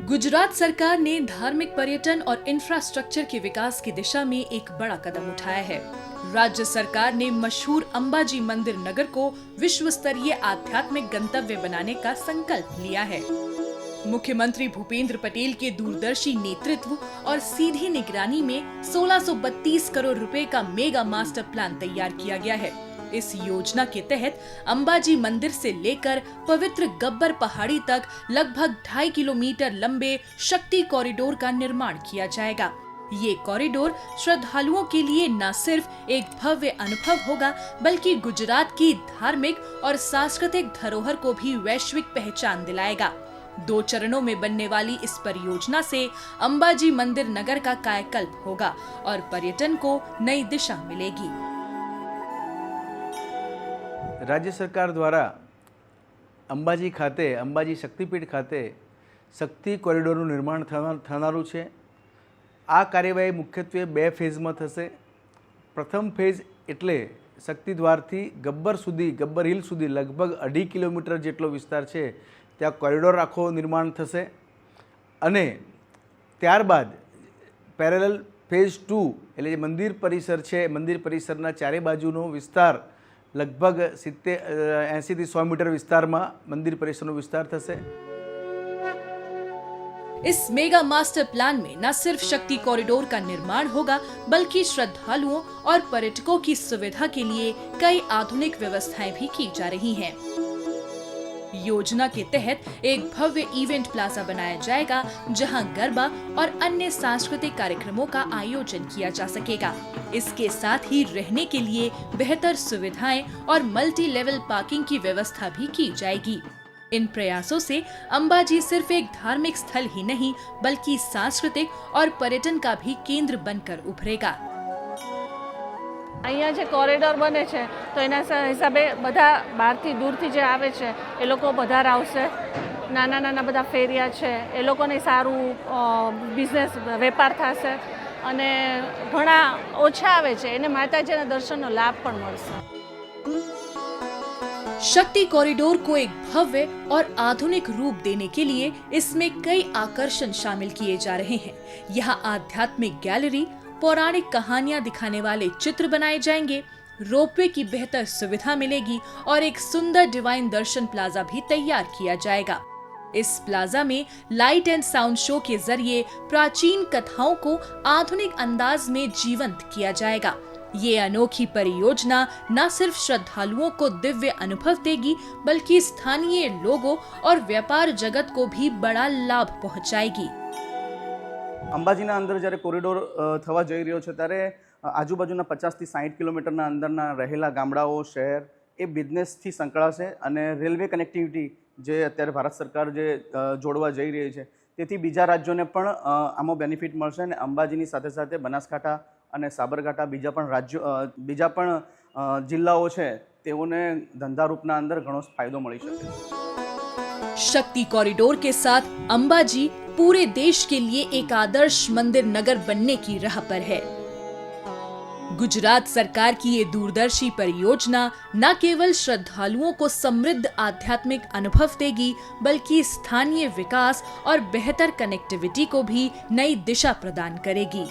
गुजरात सरकार ने धार्मिक पर्यटन और इंफ्रास्ट्रक्चर के विकास की दिशा में एक बड़ा कदम उठाया है। राज्य सरकार ने मशहूर अंबाजी मंदिर नगर को विश्व स्तरीय आध्यात्मिक गंतव्य बनाने का संकल्प लिया है। मुख्यमंत्री भूपेंद्र पटेल के दूरदर्शी नेतृत्व और सीधी निगरानी में 1632 करोड़ रुपए का मेगा मास्टर प्लान तैयार किया गया है। इस योजना के तहत अंबाजी मंदिर से लेकर पवित्र गब्बर पहाड़ी तक लगभग 2.5 किलोमीटर लंबे शक्ति कॉरिडोर का निर्माण किया जाएगा। ये कॉरिडोर श्रद्धालुओं के लिए न सिर्फ एक भव्य अनुभव होगा, बल्कि गुजरात की धार्मिक और सांस्कृतिक धरोहर को भी वैश्विक पहचान दिलाएगा। 2 चरणों में बनने वाली इस परियोजना से अंबाजी मंदिर नगर का कायाकल्प होगा और पर्यटन को नई दिशा मिलेगी। राज्य सरकार द्वारा अंबाजी खाते अंबाजी शक्तिपीठ खाते शक्ति कॉरिडोरનું નિર્માણ થનારું છે। આ કાર્યવાહી મુખ્યત્વે 2 ફેઝમાં થશે। પ્રથમ ફેઝ એટલે શક્તિદ્વારથી ગબ્બર હિલ સુધી લગભગ 2.5 કિલોમીટર જેટલો વિસ્તાર છે ત્યાં કોરિડોર આખો નિર્માણ થશે અને ત્યારબાદ પેરેલલ ફેઝ 2 એટલે મંદિર પરિસર છે, મંદિર પરિસરના ચારે બાજુનો વિસ્તાર लगभग 80 થી 100 मीटर विस्तार में मंदिर परिसर विस्तार थशे। इस मेगा मास्टर प्लान में न सिर्फ शक्ति कॉरिडोर का निर्माण होगा, बल्कि श्रद्धालुओं और पर्यटकों की सुविधा के लिए कई आधुनिक व्यवस्थाएं भी की जा रही हैं। योजना के तहत एक भव्य इवेंट प्लाजा बनाया जाएगा, जहां गरबा और अन्य सांस्कृतिक कार्यक्रमों का आयोजन किया जा सकेगा। इसके साथ ही रहने के लिए बेहतर सुविधाएं और मल्टी लेवल पार्किंग की व्यवस्था भी की जाएगी। इन प्रयासों से अंबाजी सिर्फ एक धार्मिक स्थल ही नहीं, बल्कि सांस्कृतिक और पर्यटन का भी केंद्र बनकर उभरेगा। અહીંયા જે કોરિડોર બને છે તો એના હિસાબે બધા બહારથી દૂરથી જે આવે છે એ લોકો વધારે આવશે। નાના નાના બધા ફેરિયા છે એ લોકોને સારું બિઝનેસ વેપાર થશે અને ઘણા ઓછા આવે છે એને માતાજીના દર્શનનો લાભ પણ મળશે। शक्ति कॉरिडोर को एक भव्य और आधुनिक रूप देने के लिए इसमें कई आकर्षण शामिल किए जा रहे हैं। यहाँ आध्यात्मिक गैलरी, पौराणिक कहानियां दिखाने वाले चित्र बनाए जाएंगे, रोपवे की बेहतर सुविधा मिलेगी और एक सुंदर डिवाइन दर्शन प्लाजा भी तैयार किया जाएगा। इस प्लाजा में लाइट एंड साउंड शो के जरिए प्राचीन कथाओं को आधुनिक अंदाज में जीवंत किया जाएगा। ये अनोखी परियोजना न सिर्फ श्रद्धालुओं को दिव्य अनुभव देगी, बल्कि स्थानीय लोगों और व्यापार जगत को भी बड़ा लाभ पहुंचाएगी। अंबाजीना अंदर જ્યારે કોરિડોર થવા જઈ રહ્યો છે ત્યારે આજુબાજુના 50 થી 60 કિલોમીટરના અંદરના રહેલા ગામડાઓ શહેર એ બિઝનેસથી સંકળાશે અને રેલવે કનેક્ટિવિટી જે અત્યારે ભારત સરકાર જે જોડવા જઈ રહી છે તેથી બીજા રાજ્યોને પણ આમાં બેનિફિટ મળશે અને અંબાજીની સાથે સાથે બનાસકાંઠા અને સાબરકાંઠા બીજા પણ જિલ્લાઓ છે તેઓને ધંધા રૂપના અંદર ઘણો ફાયદો મળી શકે। शक्ति कॉरिडोर के साथ अंबाजी पूरे देश के लिए एक आदर्श मंदिर नगर बनने की राह पर है। गुजरात सरकार की ये दूरदर्शी परियोजना न केवल श्रद्धालुओं को समृद्ध आध्यात्मिक अनुभव देगी, बल्कि स्थानीय विकास और बेहतर कनेक्टिविटी को भी नई दिशा प्रदान करेगी।